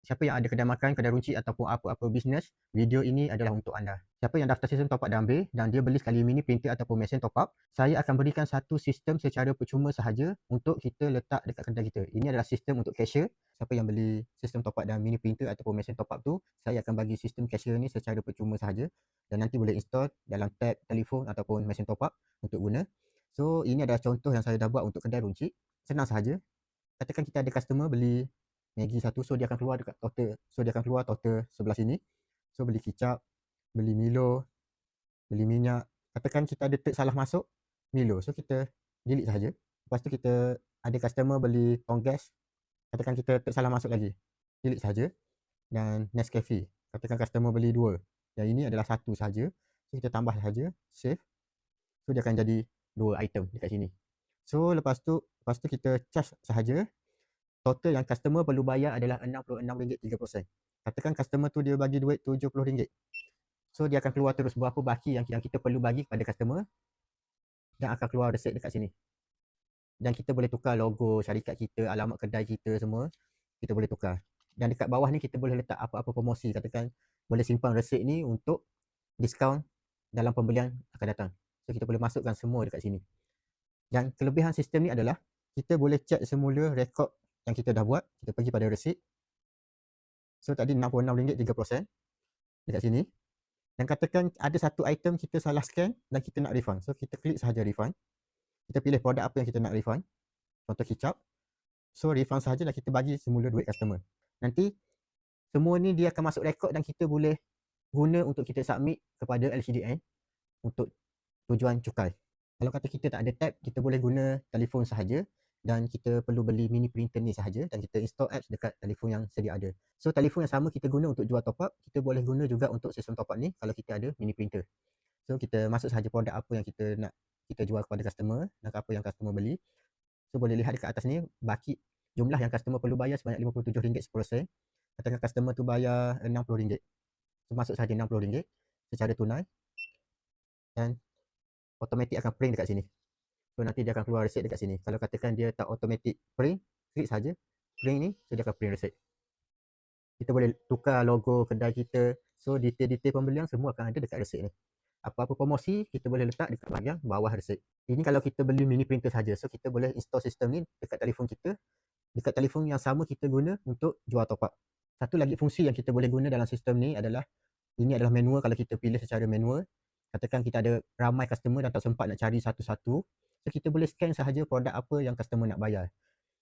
siapa yang ada kedai makan, kedai runcit ataupun apa-apa bisnes, video ini adalah untuk anda. Siapa yang daftar sistem top up dan ambil dan dia beli sekali mini printer ataupun mesin top up, saya akan berikan satu sistem secara percuma sahaja untuk kita letak dekat kedai kita. Ini adalah sistem untuk cashier. Siapa yang beli sistem top up dan mini printer ataupun mesin top up tu, saya akan bagi sistem cashier ni secara percuma sahaja dan nanti boleh install dalam tab telefon ataupun mesin top up untuk guna. So, ini adalah contoh yang saya dah buat untuk kedai runcit. Senang sahaja. Katakan kita ada customer beli Maggi satu, so dia akan keluar dekat total. So dia akan keluar total sebelah sini. So beli kicap, beli Milo, beli minyak. Katakan kita ada salah masuk Milo. So kita delete saja. Lepas tu kita ada customer beli tong gas. Katakan kita salah masuk lagi. Delete saja. Dan Nescafe. Katakan customer beli 2. Dan ini adalah satu saja. So kita tambah saja, save. So dia akan jadi 2 item dekat sini. So lepas tu kita charge sahaja. Total yang customer perlu bayar adalah RM66.3. Katakan customer tu dia bagi duit RM70. So dia akan keluar terus berapa baki yang kita perlu bagi kepada customer dan akan keluar resit dekat sini. Dan kita boleh tukar logo syarikat kita, alamat kedai kita semua, kita boleh tukar. Dan dekat bawah ni kita boleh letak apa-apa promosi. Katakan boleh simpan resit ni untuk diskaun dalam pembelian akan datang. So kita boleh masukkan semua dekat sini. Dan kelebihan sistem ni adalah kita boleh check semula rekod yang kita dah buat. Kita pergi pada resit. So tadi RM66.3 dekat sini. Dan katakan ada satu item kita salah scan dan kita nak refund. So kita klik sahaja refund. Kita pilih produk apa yang kita nak refund. Contoh kicap. So refund sahaja dan kita bagi semula duit customer. Nanti semua ni dia akan masuk rekod dan kita boleh guna untuk kita submit kepada LCDN untuk tujuan cukai. Kalau kata kita tak ada tab, kita boleh guna telefon sahaja dan kita perlu beli mini printer ni sahaja dan kita install apps dekat telefon yang sedia ada. So telefon yang sama kita guna untuk jual top up, kita boleh guna juga untuk sistem top up ni kalau kita ada mini printer. So kita masuk sahaja produk apa yang kita nak kita jual kepada customer dan apa yang customer beli. So boleh lihat dekat atas ni baki jumlah yang customer perlu bayar sebanyak RM57.10. Katakan customer tu bayar RM60. So masuk sahaja RM60 secara tunai dan automatik akan print dekat sini. So nanti dia akan keluar resit dekat sini. Kalau katakan dia tak automatic print, klik saja print ni, so dia akan print resit. Kita boleh tukar logo kedai kita. So detail-detail pembelian semua akan ada dekat resit ni. Apa-apa promosi kita boleh letak dekat bahagian bawah resit. Ini kalau kita beli mini printer saja. So kita boleh install sistem ni dekat telefon kita. Dekat telefon yang sama kita guna untuk jual top up. Satu lagi fungsi yang kita boleh guna dalam sistem ni adalah ini adalah manual kalau kita pilih secara manual. Katakan kita ada ramai customer dan tak sempat nak cari satu-satu. So kita boleh scan sahaja produk apa yang customer nak bayar.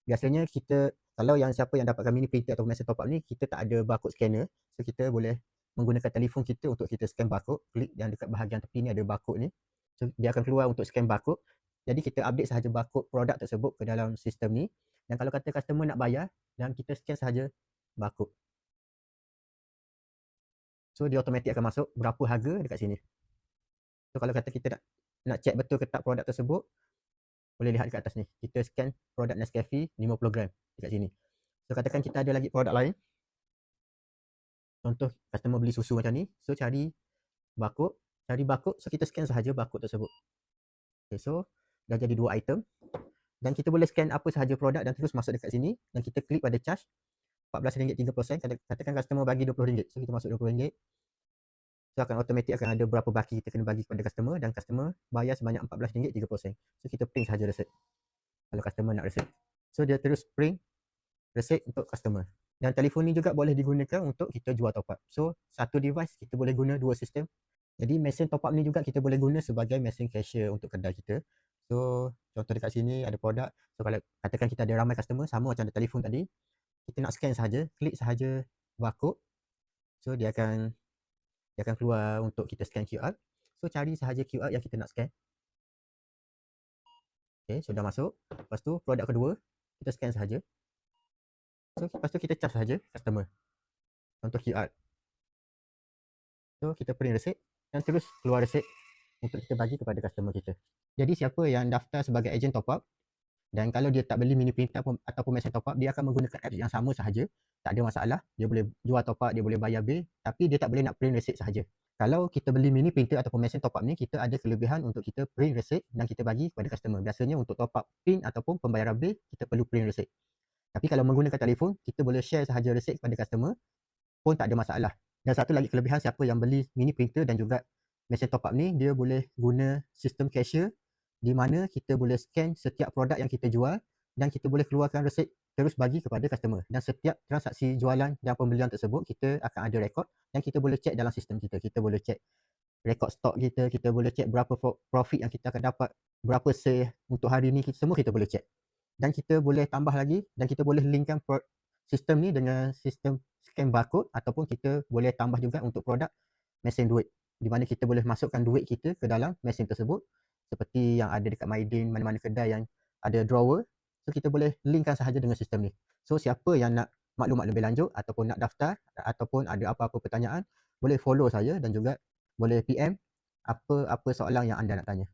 Biasanya kita, kalau yang siapa yang dapatkan mini printer atau mesin top up ni, kita tak ada barcode scanner. So kita boleh menggunakan telefon kita untuk kita scan barcode. Klik yang dekat bahagian tepi ni ada barcode ni. So dia akan keluar untuk scan barcode. Jadi kita update sahaja barcode produk tersebut ke dalam sistem ni. Dan kalau kata customer nak bayar, dan kita scan sahaja barcode. So dia automatik akan masuk berapa harga dekat sini. So kalau kata kita nak check betul ke tak produk tersebut, boleh lihat dekat atas ni. Kita scan produk Nescafe 50 gram dekat sini. So katakan kita ada lagi produk lain. Contoh customer beli susu macam ni. So cari barcode. So kita scan sahaja barcode tersebut. Okay, so dah jadi 2 item. Dan kita boleh scan apa sahaja produk dan terus masuk dekat sini. Dan kita klik pada charge RM14.3. Katakan customer bagi RM20. So kita masuk RM20. So akan automatik akan ada berapa baki kita kena bagi kepada customer dan customer bayar sebanyak RM14.3. So kita print sahaja resit kalau customer nak resit. So dia terus print resit untuk customer. Dan telefon ni juga boleh digunakan untuk kita jual top up. So satu device kita boleh guna 2 sistem. Jadi mesin top up ni juga kita boleh guna sebagai mesin cashier untuk kedai kita. So contoh dekat sini ada produk. So kalau katakan kita ada ramai customer sama macam ada telefon tadi, kita nak scan sahaja, klik sahaja barcode. So dia akan keluar untuk kita scan QR. So cari sahaja QR yang kita nak scan. Okay, sudah masuk. Lepas tu produk kedua, kita scan sahaja. So lepas tu kita charge sahaja customer. Contoh QR. So kita print resit dan terus keluar resit untuk kita bagi kepada customer kita. Jadi siapa yang daftar sebagai ejen top up dan kalau dia tak beli mini printer ataupun mesin top up, dia akan menggunakan apps yang sama sahaja. Tak ada masalah. Dia boleh jual top up, dia boleh bayar bil, tapi dia tak boleh nak print resit sahaja. Kalau kita beli mini printer ataupun mesin top up ni, kita ada kelebihan untuk kita print resit dan kita bagi kepada customer. Biasanya untuk top up pin ataupun pembayaran bil, kita perlu print resit. Tapi kalau menggunakan telefon, kita boleh share sahaja resit kepada customer pun tak ada masalah. Dan satu lagi kelebihan, siapa yang beli mini printer dan juga mesin top up ni, dia boleh guna sistem cashier di mana kita boleh scan setiap produk yang kita jual dan kita boleh keluarkan resit terus bagi kepada customer. Dan setiap transaksi jualan dan pembelian tersebut, kita akan ada rekod dan kita boleh cek dalam sistem kita. Kita boleh cek rekod stok kita boleh cek berapa profit yang kita akan dapat, berapa sale untuk hari ni, semua kita boleh cek. Dan kita boleh tambah lagi dan kita boleh linkkan sistem ni dengan sistem scan barcode, ataupun kita boleh tambah juga untuk produk mesin duit, di mana kita boleh masukkan duit kita ke dalam mesin tersebut seperti yang ada dekat Maidin, mana-mana kedai yang ada drawer. So kita boleh linkkan sahaja dengan sistem ni. So siapa yang nak maklumat lebih lanjut ataupun nak daftar ataupun ada apa-apa pertanyaan, boleh follow saya dan juga boleh PM apa-apa soalan yang anda nak tanya.